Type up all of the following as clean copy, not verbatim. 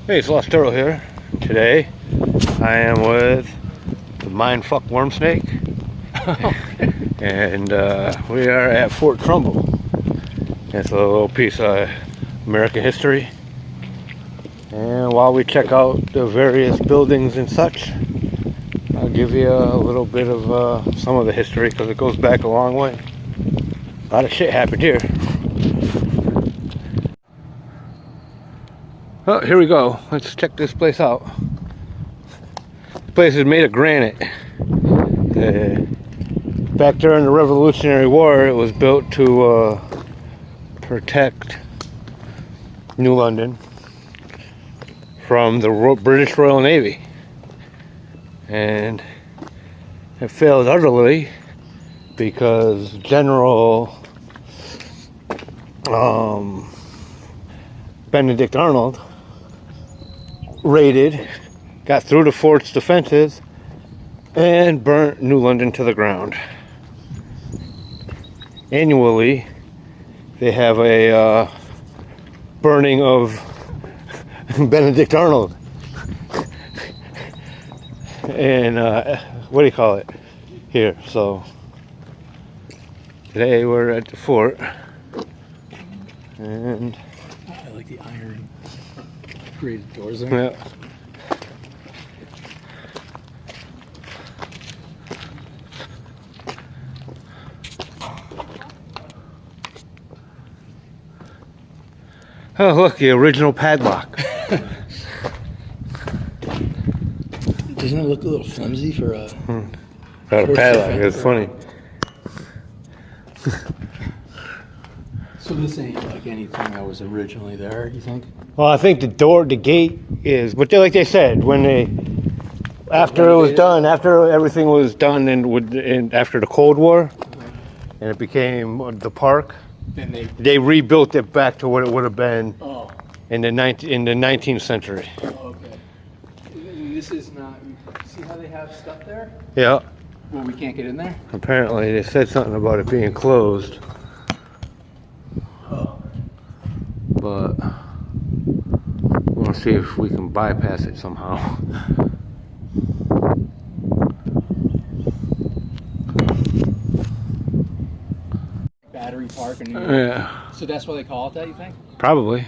Hey, it's Lost Turtle here. Today I am with the mindfuck Wormsnake. And we are at Fort Trumbull. It's a little piece of American history. And while we check out the various buildings and such, I'll give you a little bit of some of the history because it goes back a long way. A lot of shit happened here. Oh, here we go. Let's check this place out. This place is made of granite. Back during the Revolutionary War, it was built to protect New London from the British Royal Navy. And it failed utterly because General Benedict Arnold raided, got through the fort's defenses, and burnt New London to the ground. Annually, they have a burning of Benedict Arnold. And what do you call it? Here. So today we're at the fort, and I like the iron grated doors there. yeah. Oh, look, the original padlock. Doesn't it look a little flimsy for a Got a padlock, it's funny. So this ain't like anything that was originally there, you think? Well, I think the gate is, but like they said, when after it was done, after everything was done, and after the Cold War, and it became the park, Then they rebuilt it back to what it would have been oh, in the 19th century. okay. And this is not. See how they have stuff there? Yeah. Well, we can't get in there. Apparently, they said something about it being closed, Oh. but we want to see if we can bypass it somehow. Battery Park in New York. Yeah, So that's why they call it that, you think? probably.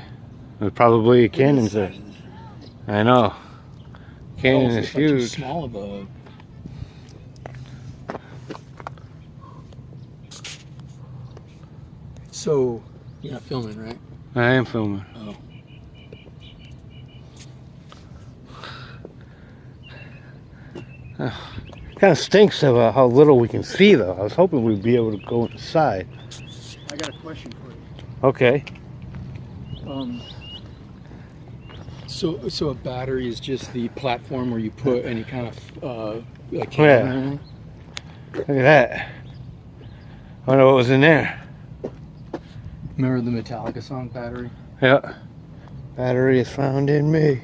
There's probably cannons there. I know. Canyon is Too huge. small of a. So you're not filming, right? I am filming. Oh. Kind of stinks about how little we can see, though. I was hoping we'd be able to go inside. I got a question for you. Okay. So a battery is just the platform where you put any kind of like Yeah. camera or anything? Look at that. I wonder what was in there. Remember the Metallica song Battery? Yeah. Battery is found in me.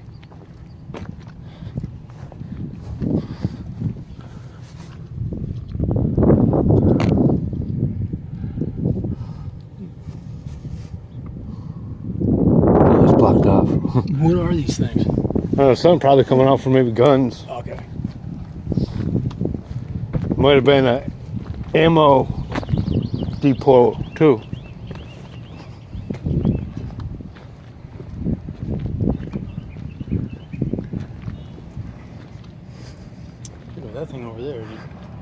Oh, it's blocked off. What are these things? Something probably coming out from maybe guns. Okay. Might have been a ammo depot too. Look at that thing over there.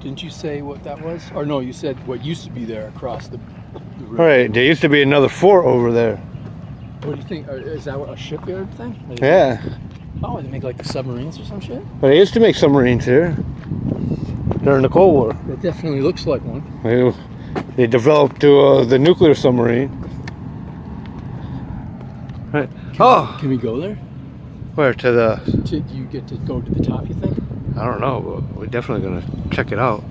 Didn't you say what that was? Or no, you said what used to be there across the river. All right, there used to be another fort over there. What do you think? Is that a shipyard thing? Yeah, Oh, they make like the submarines or some shit? but they used to make submarines here during the Cold War. It definitely looks like one. They developed the nuclear submarine. Right. Oh, Can we go there? where to the? Do you get to go to the top, you think? I don't know, but we're definitely gonna check it out.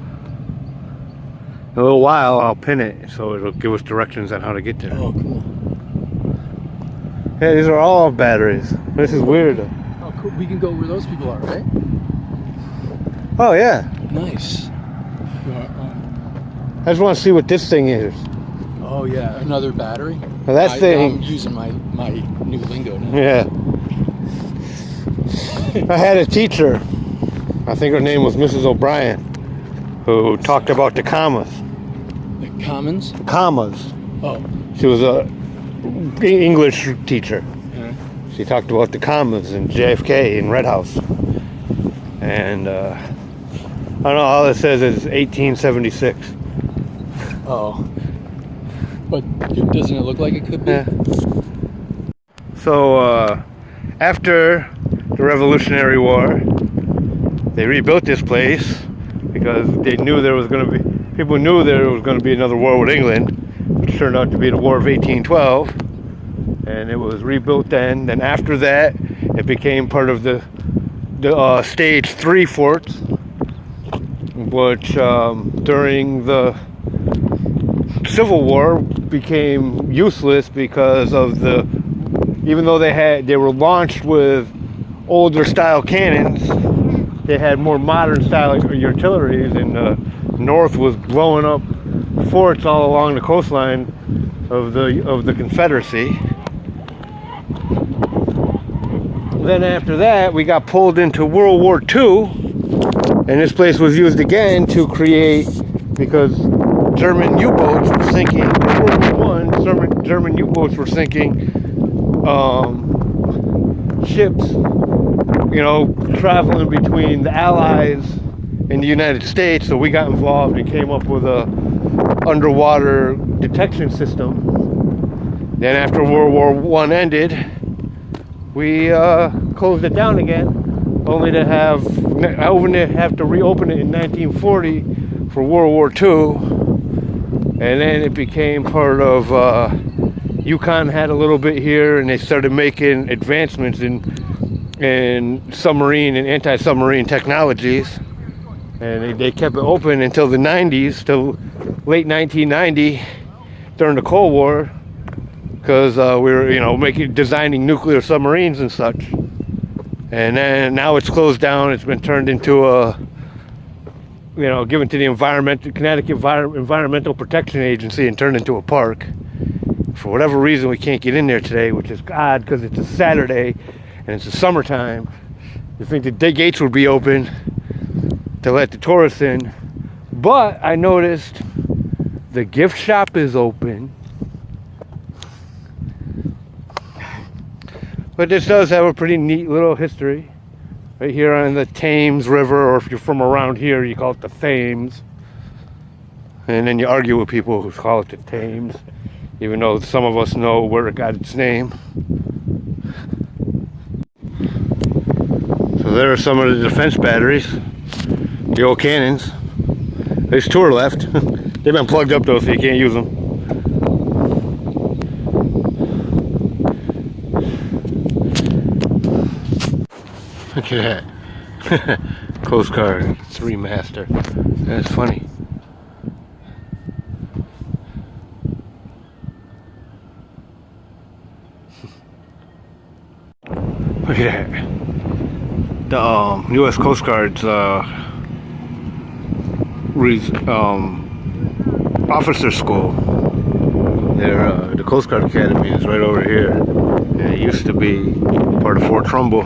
In a little while, I'll pin it so it'll give us directions on how to get there. Oh, cool. Yeah, these are all batteries. This is weird. Oh, cool. We can go where those people are, right? Oh yeah. Nice. I just want to see what this thing is. Oh yeah, another battery. Well, that thing. I'm using my new lingo now. Yeah. I had a teacher, I think her name was Mrs. O'Brien, who talked about the commas. The commons? Commas. Oh. She was a English teacher. Yeah. She talked about the commas in JFK and Red House. And I don't know, all it says is 1876. Oh. But doesn't it look like it could be? Yeah. So after the Revolutionary War, they rebuilt this place because they knew there was going to be, people knew there was going to be another war with England, which turned out to be the War of 1812. And it was rebuilt then. Then after that, it became part of the Stage 3 forts, which during the Civil War became useless because of the, even though they were launched with older style cannons, they had more modern style artilleries, and the North was blowing up forts all along the coastline of the Confederacy. Then after that, we got pulled into World War II, and this place was used again to create, because German U-boats were sinking. In World War I, German U-boats were sinking ships, you know, traveling between the Allies and the United States. So we got involved and came up with a underwater detection system. Then after World War I ended, we closed it down again, only to have to reopen it in 1940 for World War II, and then it became part of Yukon had a little bit here, and they started making advancements in submarine and anti-submarine technologies, and they kept it open until the 90s, till late 1990, during the Cold War, because we were, you know, designing nuclear submarines and such. And then now it's closed down. It's been turned into a, you know, given to the Connecticut Environmental Protection Agency and turned into a park. For whatever reason, we can't get in there today, which is odd because it's a Saturday and it's the summertime. You think the gates would be open to let the tourists in, but I noticed the gift shop is open. But this does have a pretty neat little history. Right here on the Thames River, or if you're from around here, you call it the Thames. And then you argue with people who call it the Thames, even though some of us know where it got its name. So there are some of the defense batteries, the old cannons. There's two are left. They've been plugged up though, so you can't use them. Look at that. Coast Guard 3 Master. That's funny. Look at that. The U.S. Coast Guard's officer school. The Coast Guard Academy is right over here. And it used to be part of Fort Trumbull.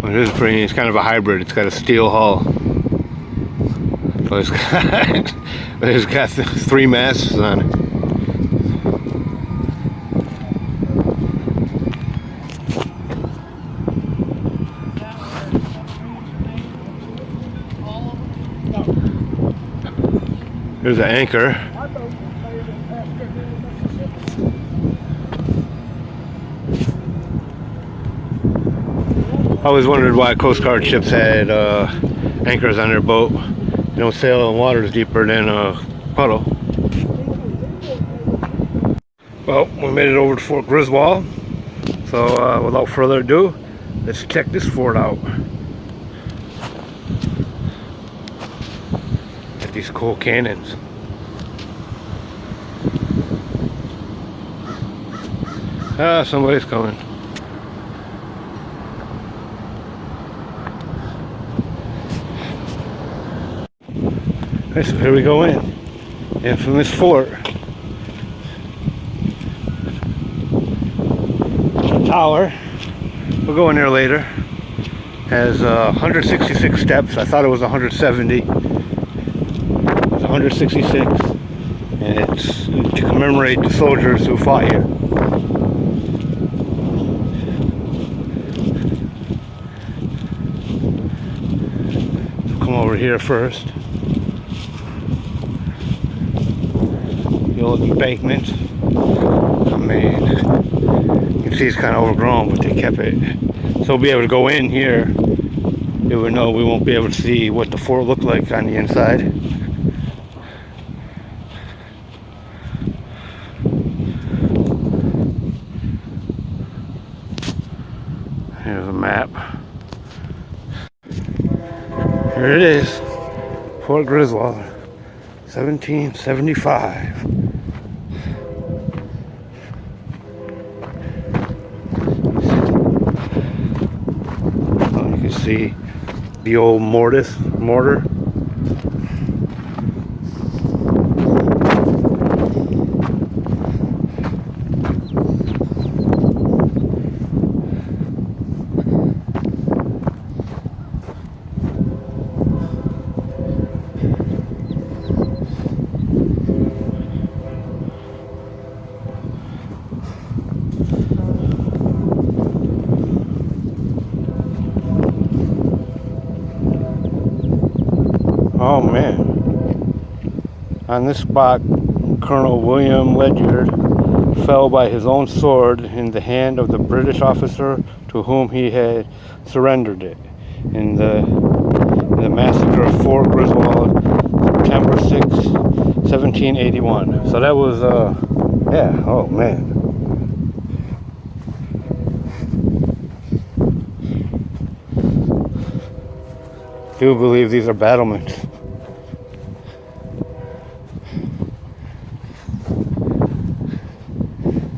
It is pretty. It's kind of a hybrid. It's got a steel hull. So it's got 3 masts on it. There's an anchor. I always wondered why Coast Guard ships had anchors on their boat. They don't sail in waters deeper than a puddle. Well, we made it over to Fort Griswold. So without further ado, let's check this fort out. At these cool cannons. Ah, somebody's coming. So here we go in. Infamous fort. tower. We'll go in there later. Has 166 steps. I thought it was 170. It's 166, and it's to commemorate the soldiers who fought here. So come over here first. The old embankment. I mean, you can see it's kind of overgrown, but they kept it. So we'll be able to go in here, even though we won't be able to see what the fort looked like on the inside. Here's a map. Here it is, Fort Griswold, 1775. See the old mortar. Oh man, on this spot, Colonel William Ledyard fell by his own sword in the hand of the British officer to whom he had surrendered it in the massacre of Fort Griswold, September 6, 1781. So that was, yeah, oh man. I do believe these are battlements.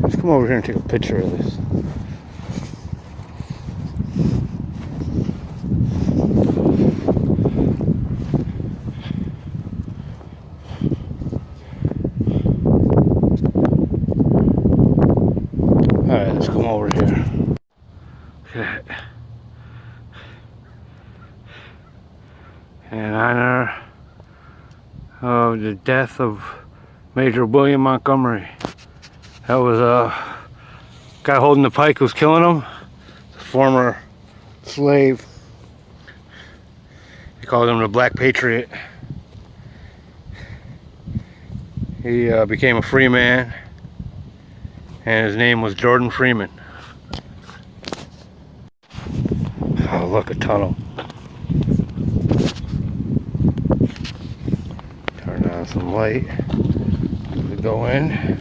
Let's come over here and take a picture of this. Alright, let's come over here. Okay. In honor of the death of Major William Montgomery. That was a guy holding the pike who was killing him. A former slave. They called him the Black Patriot. He became a free man, and his name was Jordan Freeman. Oh, look, a tunnel. Turn on some light. We go in.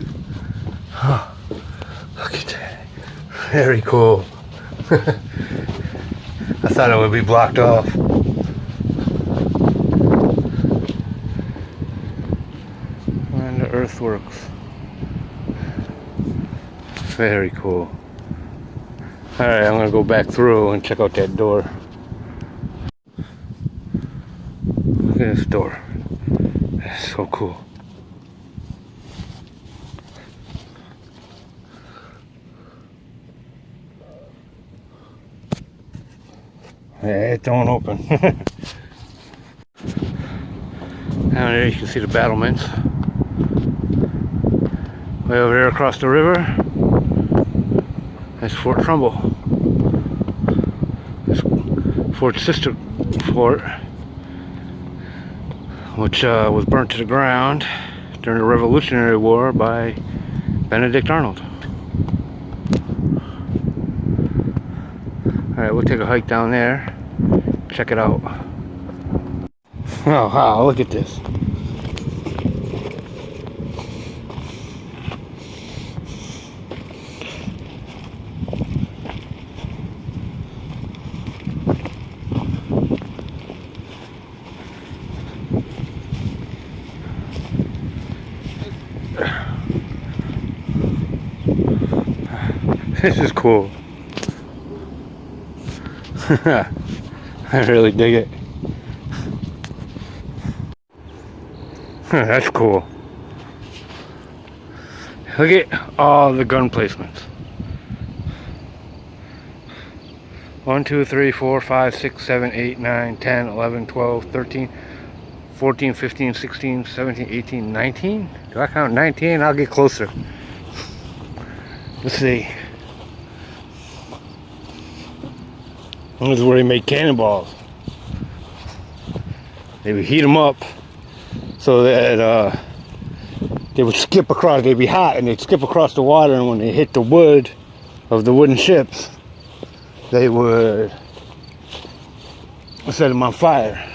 Oh, look at that. Very cool. I thought it would be blocked off. And the earthworks. Very cool. Alright, I'm gonna go back through and check out that door. Look at this door. That's so cool. Yeah, it don't open. Down there you can see the battlements. Way over there across the river, that's Fort Trumbull. This Fort's sister fort, which was burnt to the ground during the Revolutionary War by Benedict Arnold. Alright, we'll take a hike down there, check it out. Oh wow, look at this. This is cool. I really dig it. That's cool. Look at all the gun placements. 1, 2, 3, 4, 5, 6, 7, 8, 9, 10, 11, 12, 13, 14, 15, 16, 17, 18, 19. Do I count 19? I'll get closer. Let's see. This is where they make cannonballs. They would heat them up so that they would skip across. They'd be hot and they'd skip across the water, and when they hit the wood of the wooden ships, they would set them on fire.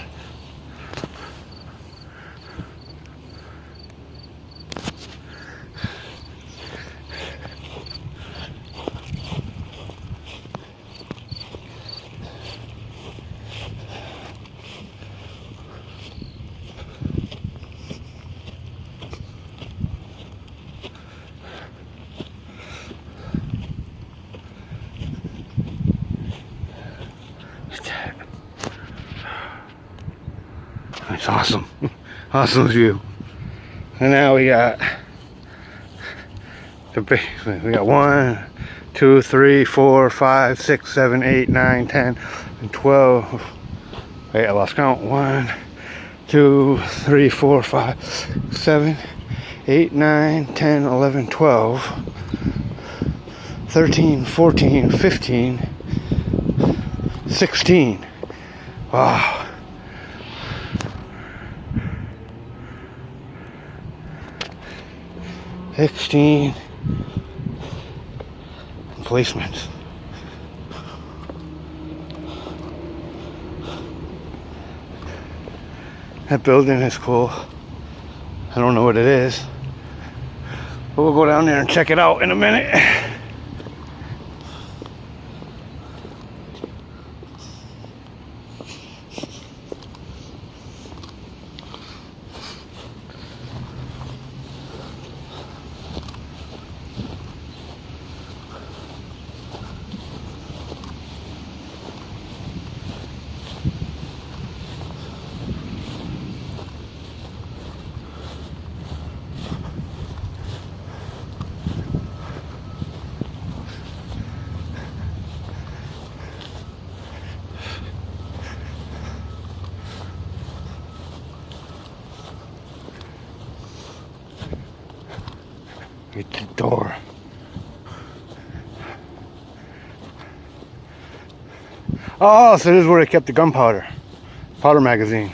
It's awesome. Awesome view. And now we got the basement. We got 1, 2, 3, 4, 5, 6, 7, 8, 9, 10, and 12. Wait, I lost count. 1, 2, 3, 4, 5, 7, 8, 9, 10, 11, 12, 13, 14, 15, 16. Wow. 16 placements. That building is cool. I don't know what it is, but we'll go down there and check it out in a minute. Get the door. Oh, so this is where they kept the gunpowder. Powder magazine.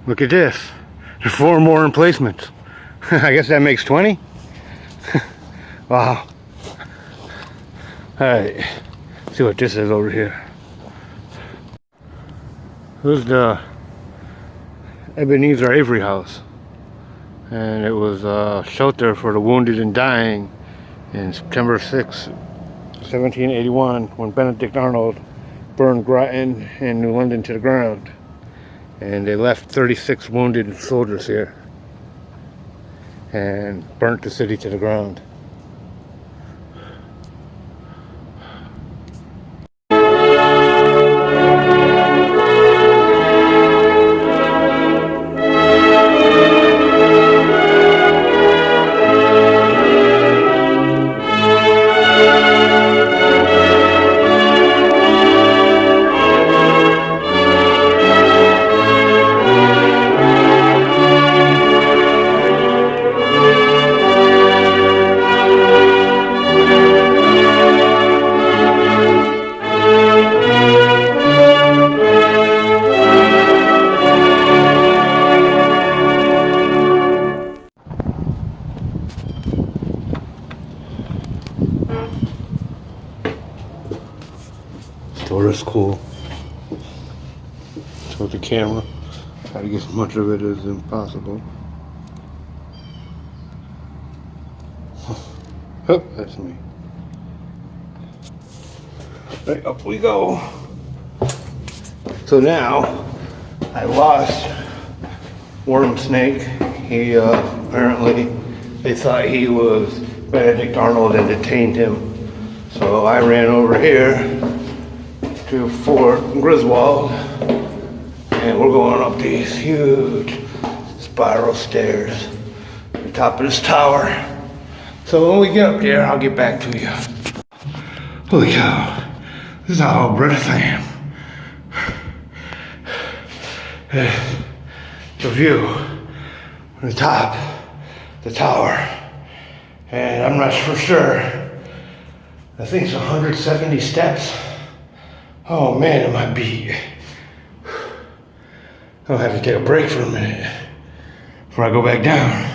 Look at this. There's 4 more emplacements. I guess that makes 20. Wow. Alright. See what this is over here. This is the Ebenezer Avery House, and it was a shelter for the wounded and dying in September 6, 1781, when Benedict Arnold burned Groton and New London to the ground, and they left 36 wounded soldiers here and burnt the city to the ground. Store is cool. So with the camera, try to get as much of it as possible. Oh, that's me. Right, up we go. So now, I lost Wormsnake. He apparently, they thought he was Benedict Arnold and detained him. So I ran over here to Fort Griswold, and we're going up these huge spiral stairs to the top of this tower. So when we get up there, I'll get back to you. Holy cow, this is how British I am. The view from the top, the tower, and I'm not for sure. I think it's 170 steps. Oh man, am I beat. I'll have to take a break for a minute before I go back down.